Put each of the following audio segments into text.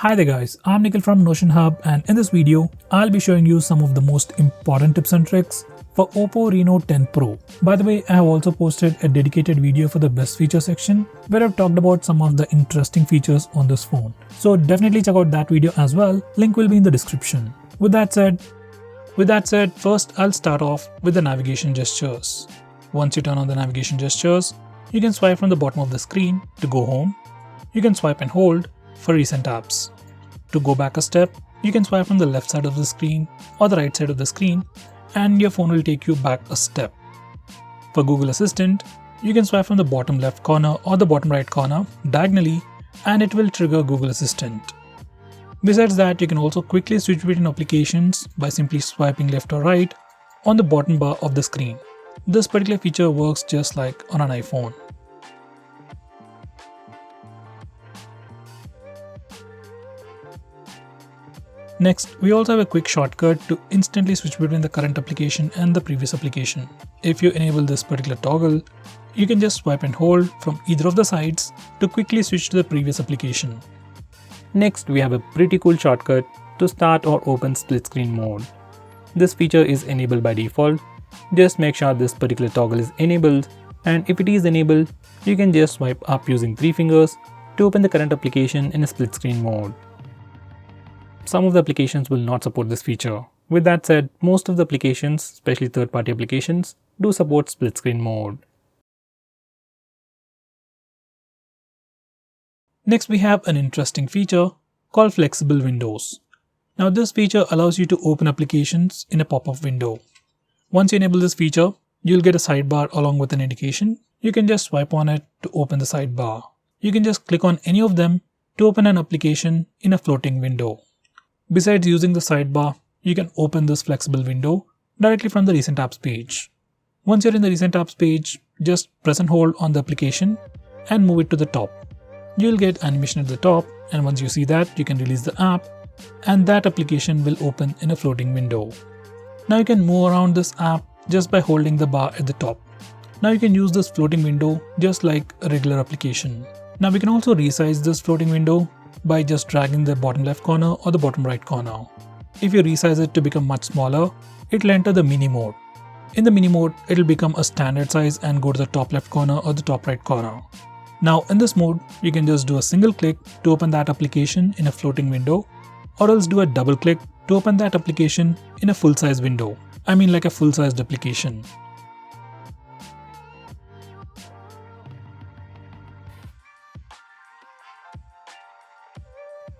Hi there guys, I'm Nikhil from Notion Hub, and in this video, I'll be showing you some of the most important tips and tricks for Oppo Reno 10 Pro. By the way, I have also posted a dedicated video for the best feature section where I've talked about some of the interesting features on this phone. So definitely check out that video as well, link will be in the description. With that said, first I'll start off with the navigation gestures. Once you turn on the navigation gestures, you can swipe from the bottom of the screen to go home. You can swipe and hold for recent apps. To go back a step, you can swipe from the left side of the screen or the right side of the screen and your phone will take you back a step. For Google Assistant, you can swipe from the bottom left corner or the bottom right corner diagonally and it will trigger Google Assistant. Besides that, you can also quickly switch between applications by simply swiping left or right on the bottom bar of the screen. This particular feature works just like on an iPhone. Next, we also have a quick shortcut to instantly switch between the current application and the previous application. If you enable this particular toggle, you can just swipe and hold from either of the sides to quickly switch to the previous application. Next, we have a pretty cool shortcut to start or open split screen mode. This feature is enabled by default. Just make sure this particular toggle is enabled, and if it is enabled, you can just swipe up using 3 fingers to open the current application in a split screen mode. Some of the applications will not support this feature. With that said, most of the applications, especially third-party applications, do support split screen mode. Next, we have an interesting feature called flexible windows. Now this feature allows you to open applications in a pop-up window. Once you enable this feature, you'll get a sidebar along with an indication. You can just swipe on it to open the sidebar. You can just click on any of them to open an application in a floating window. Besides using the sidebar, you can open this flexible window directly from the recent apps page. Once you're in the recent apps page, just press and hold on the application and move it to the top. You'll get animation at the top, and once you see that, you can release the app and that application will open in a floating window. Now you can move around this app just by holding the bar at the top. Now you can use this floating window just like a regular application. Now we can also resize this floating window by just dragging the bottom left corner or the bottom right corner. If you resize it to become much smaller, it will enter the mini mode. In the mini mode, it will become a standard size and go to the top left corner or the top right corner. Now in this mode, you can just do a single click to open that application in a floating window, or else do a double click to open that application in a full size window. I mean like a full sized application.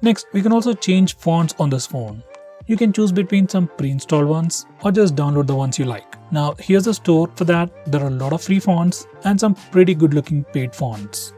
Next, we can also change fonts on this phone. You can choose between some pre-installed ones or just download the ones you like. Now here's the store for that. There are a lot of free fonts and some pretty good looking paid fonts.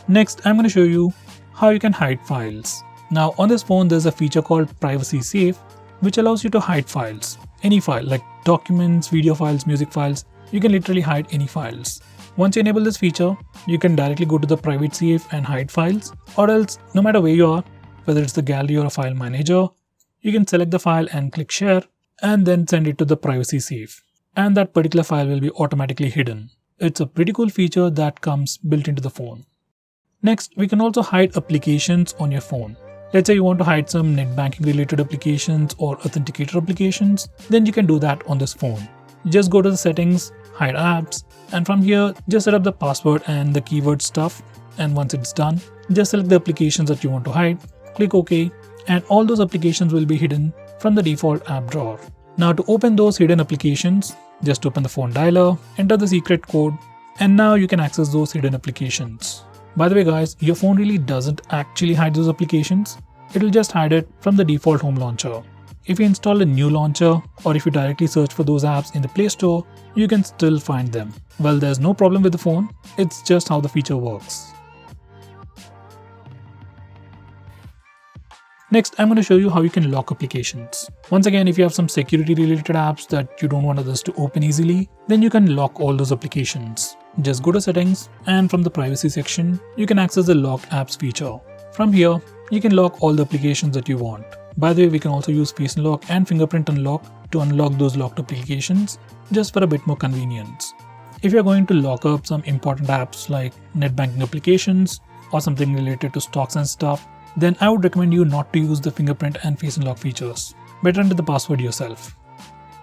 Next, I'm going to show you how you can hide files. Now on this phone, there's a feature called Privacy Safe, which allows you to hide files. Any file like documents, video files, music files, you can literally hide any files. Once you enable this feature, you can directly go to the Private Safe and hide files, or else no matter where you are, whether it's the gallery or a file manager, you can select the file and click share and then send it to the Privacy Safe, and that particular file will be automatically hidden. It's a pretty cool feature that comes built into the phone. Next, we can also hide applications on your phone. Let's say you want to hide some net banking related applications or authenticator applications, then you can do that on this phone. Just go to the settings, hide apps, and from here just set up the password and the keyword stuff, and once it's done, just select the applications that you want to hide, click OK, and all those applications will be hidden from the default app drawer. Now to open those hidden applications, just open the phone dialer, enter the secret code, and now you can access those hidden applications. By the way guys, your phone really doesn't actually hide those applications. It will just hide it from the default home launcher. If you install a new launcher or if you directly search for those apps in the Play Store, you can still find them. Well, there's no problem with the phone, it's just how the feature works. Next, I'm going to show you how you can lock applications. Once again, if you have some security related apps that you don't want others to open easily, then you can lock all those applications. Just go to settings and from the privacy section, you can access the lock apps feature. From here, you can lock all the applications that you want. By the way, we can also use face unlock and fingerprint unlock to unlock those locked applications just for a bit more convenience. If you're going to lock up some important apps like net banking applications or something related to stocks and stuff, then I would recommend you not to use the fingerprint and face unlock features. Better enter the password yourself.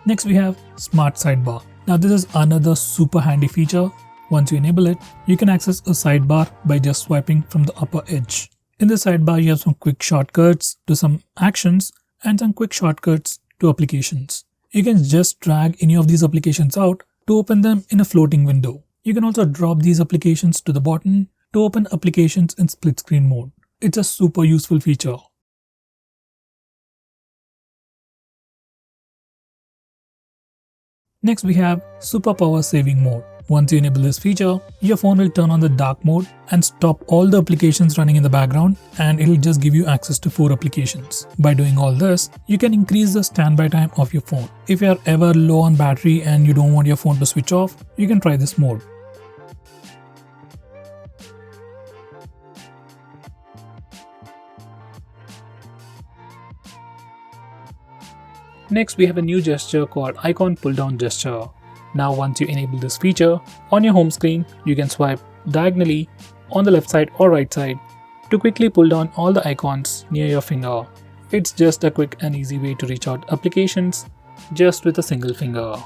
Next we have Smart Sidebar. Now this is another super handy feature. Once you enable it, you can access a sidebar by just swiping from the upper edge. In the sidebar, you have some quick shortcuts to some actions and some quick shortcuts to applications. You can just drag any of these applications out to open them in a floating window. You can also drop these applications to the bottom to open applications in split screen mode. It's a super useful feature. Next we have Super Power Saving Mode. Once you enable this feature, your phone will turn on the dark mode and stop all the applications running in the background, and it'll just give you access to 4 applications. By doing all this, you can increase the standby time of your phone. If you're ever low on battery and you don't want your phone to switch off, you can try this mode. Next, we have a new gesture called Icon Pull Down Gesture. Now once you enable this feature, on your home screen, you can swipe diagonally on the left side or right side to quickly pull down all the icons near your finger. It's just a quick and easy way to reach out applications just with a single finger.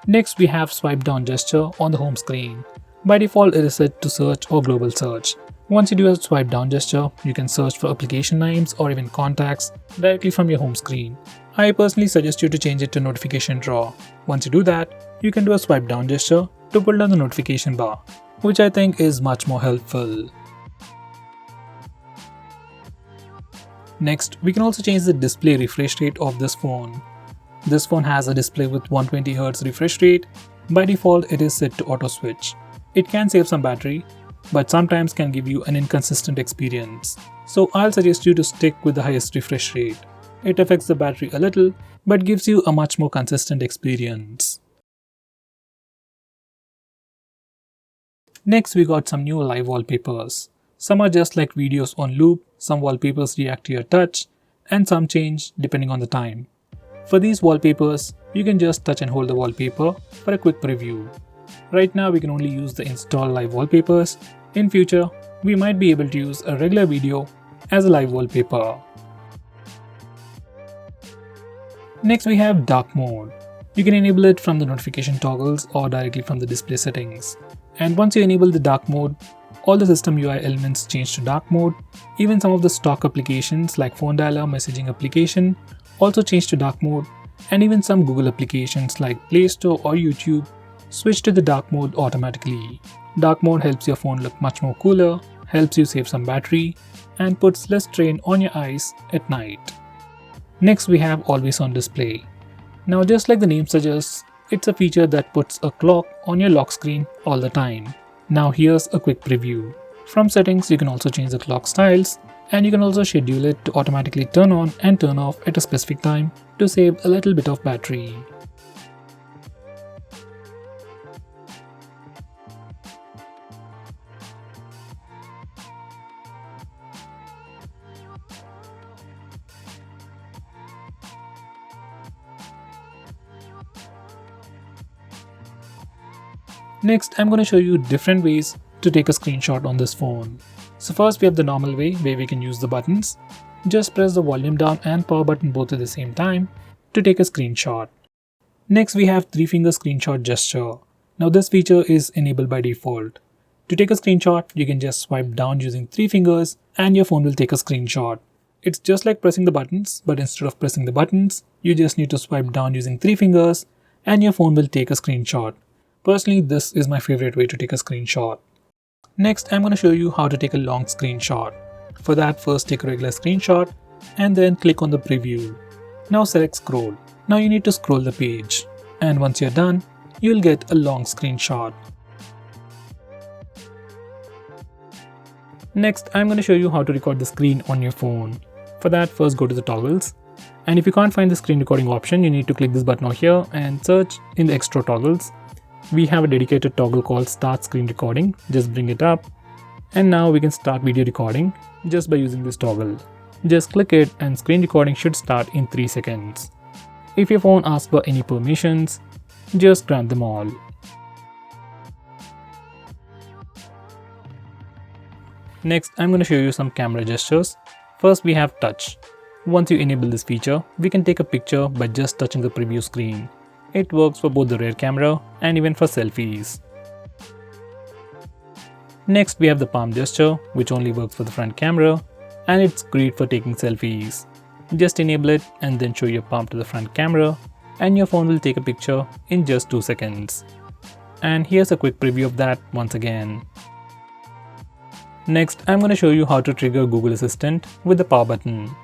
Next, we have Swipe Down Gesture on the home screen. By default, it is set to search or global search. Once you do a swipe down gesture, you can search for application names or even contacts directly from your home screen. I personally suggest you to change it to notification drawer. Once you do that, you can do a swipe down gesture to pull down the notification bar, which I think is much more helpful. Next, we can also change the display refresh rate of this phone. This phone has a display with 120Hz refresh rate. By default, it is set to auto switch. It can save some battery, but sometimes can give you an inconsistent experience. So I'll suggest you to stick with the highest refresh rate. It affects the battery a little, but gives you a much more consistent experience. Next, we got some new live wallpapers. Some are just like videos on loop, some wallpapers react to your touch, and some change depending on the time. For these wallpapers, you can just touch and hold the wallpaper for a quick preview. Right now we can only use the install live wallpapers. In future, we might be able to use a regular video as a live wallpaper. Next we have dark mode. You can enable it from the notification toggles or directly from the display settings. And once you enable the dark mode, all the system UI elements change to dark mode. Even some of the stock applications like phone dialer, messaging application also change to dark mode, and even some Google applications like Play Store or YouTube switch to the dark mode automatically. Dark mode helps your phone look much more cooler, helps you save some battery, and puts less strain on your eyes at night. Next we have always on display. Now just like the name suggests, it's a feature that puts a clock on your lock screen all the time. Now here's a quick preview. From settings you can also change the clock styles, and you can also schedule it to automatically turn on and turn off at a specific time to save a little bit of battery. Next, I'm going to show you different ways to take a screenshot on this phone. So first we have the normal way where we can use the buttons. Just press the volume down and power button both at the same time to take a screenshot. Next we have 3-finger screenshot gesture. Now this feature is enabled by default. To take a screenshot, you can just swipe down using 3 fingers and your phone will take a screenshot. It's just like pressing the buttons, but instead of pressing the buttons, you just need to swipe down using 3 fingers and your phone will take a screenshot. Personally, this is my favorite way to take a screenshot. Next, I'm going to show you how to take a long screenshot. For that, first take a regular screenshot and then click on the preview. Now select scroll. Now you need to scroll the page. And once you're done, you'll get a long screenshot. Next, I'm going to show you how to record the screen on your phone. For that, first go to the toggles. And if you can't find the screen recording option, you need to click this button over here and search in the extra toggles. We have a dedicated toggle called Start Screen Recording. Just bring it up. And now we can start video recording. just by using this toggle. Just click it and screen recording should start in 3 seconds. If your phone asks for any permissions, just grant them all. Next, I'm going to show you some camera gestures. First, we have touch. Once you enable this feature, we can take a picture by just touching the preview screen. It works for both the rear camera and even for selfies. Next, we have the palm gesture, which only works for the front camera, and it's great for taking selfies. Just enable it and then show your palm to the front camera, and your phone will take a picture in just 2 seconds. And here's a quick preview of that once again. Next, I'm going to show you how to trigger Google Assistant with the power button.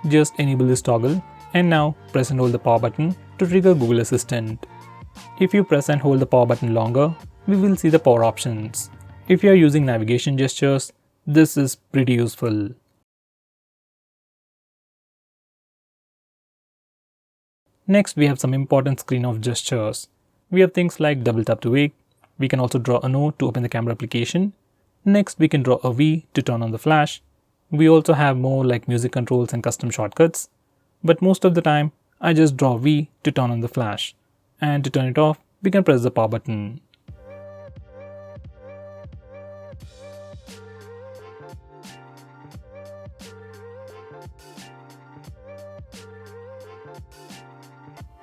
Just enable this toggle and now press and hold the power button to trigger Google Assistant. If you press and hold the power button longer, we will see the power options. If you are using navigation gestures, this is pretty useful. Next, we have some important screen off gestures. We have things like double tap to wake. We can also draw a note to open the camera application. Next, we can draw a V to turn on the flash. We also have more like music controls and custom shortcuts. But most of the time, I just draw V to turn on the flash. And to turn it off, we can press the power button.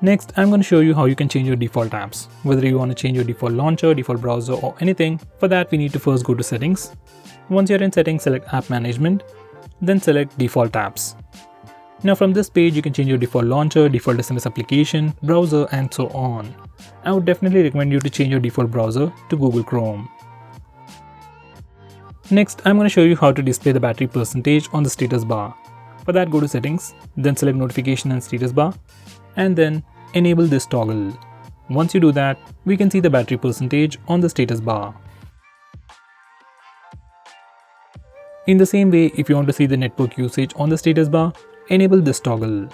Next, I'm going to show you how you can change your default apps. Whether you want to change your default launcher, default browser or anything, for that we need to first go to settings. Once you're in settings, select app management, then select default apps. Now from this page, you can change your default launcher, default SMS application, browser and so on. I would definitely recommend you to change your default browser to Google Chrome. Next, I'm going to show you how to display the battery percentage on the status bar. For that, go to settings, then select notification and status bar, and then enable this toggle. Once you do that, we can see the battery percentage on the status bar. In the same way, if you want to see the network usage on the status bar, enable this toggle.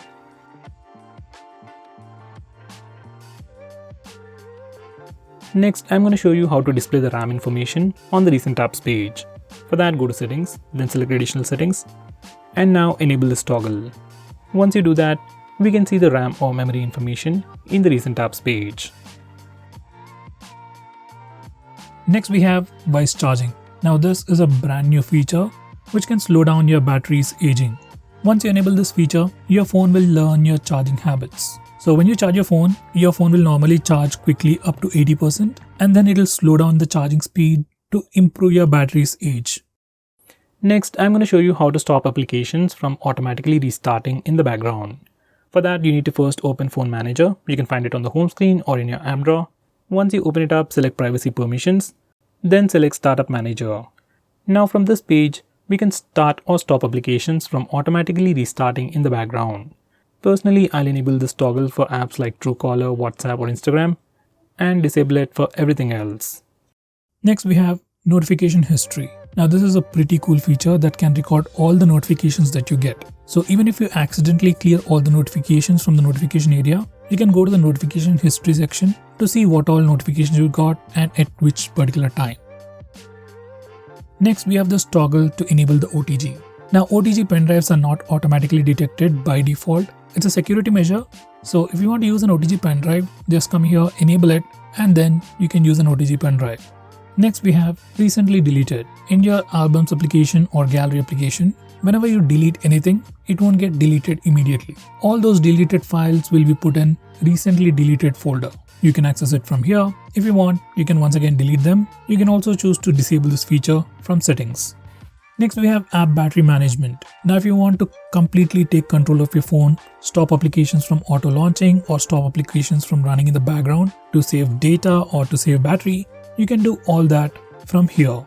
Next, I'm going to show you how to display the RAM information on the recent apps page. For that, go to settings, then select additional settings, and now enable this toggle. Once you do that, we can see the RAM or memory information in the recent apps page. Next we have voice charging. Now this is a brand new feature which can slow down your battery's aging. Once you enable this feature, your phone will learn your charging habits. So when you charge your phone will normally charge quickly up to 80% and then it will slow down the charging speed to improve your battery's age. Next, I'm going to show you how to stop applications from automatically restarting in the background. For that, you need to first open Phone Manager. You can find it on the home screen or in your app drawer. Once you open it up, select Privacy Permissions, then select Startup Manager. Now from this page, we can start or stop applications from automatically restarting in the background. Personally, I'll enable this toggle for apps like Truecaller, WhatsApp or Instagram and disable it for everything else. Next we have notification history. Now this is a pretty cool feature that can record all the notifications that you get. So even if you accidentally clear all the notifications from the notification area, you can go to the notification history section to see what all notifications you got and at which particular time. Next we have this toggle to enable the OTG. Now OTG pen drives are not automatically detected by default. It's a security measure. So if you want to use an OTG pen drive, just come here, enable it, and then you can use an OTG pen drive. Next we have recently deleted. In your albums application or gallery application, whenever you delete anything, it won't get deleted immediately. All those deleted files will be put in recently deleted folder. You can access it from here. If you want, you can once again delete them. You can also choose to disable this feature from settings. Next we have app battery management. Now if you want to completely take control of your phone, stop applications from auto launching or stop applications from running in the background to save data or to save battery, you can do all that from here.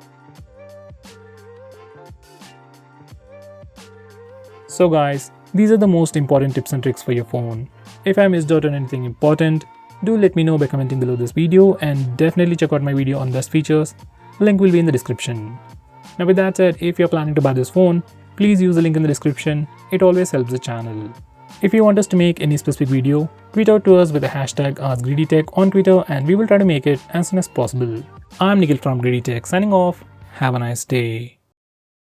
So guys, these are the most important tips and tricks for your phone. If I missed out on anything important, do let me know by commenting below this video and definitely check out my video on best features. Link will be in the description. Now with that said, if you're planning to buy this phone, please use the link in the description. It always helps the channel. If you want us to make any specific video, tweet out to us with the hashtag AskGreedyTech on Twitter and we will try to make it as soon as possible. I'm Nikhil from GreedyTech signing off. Have a nice day.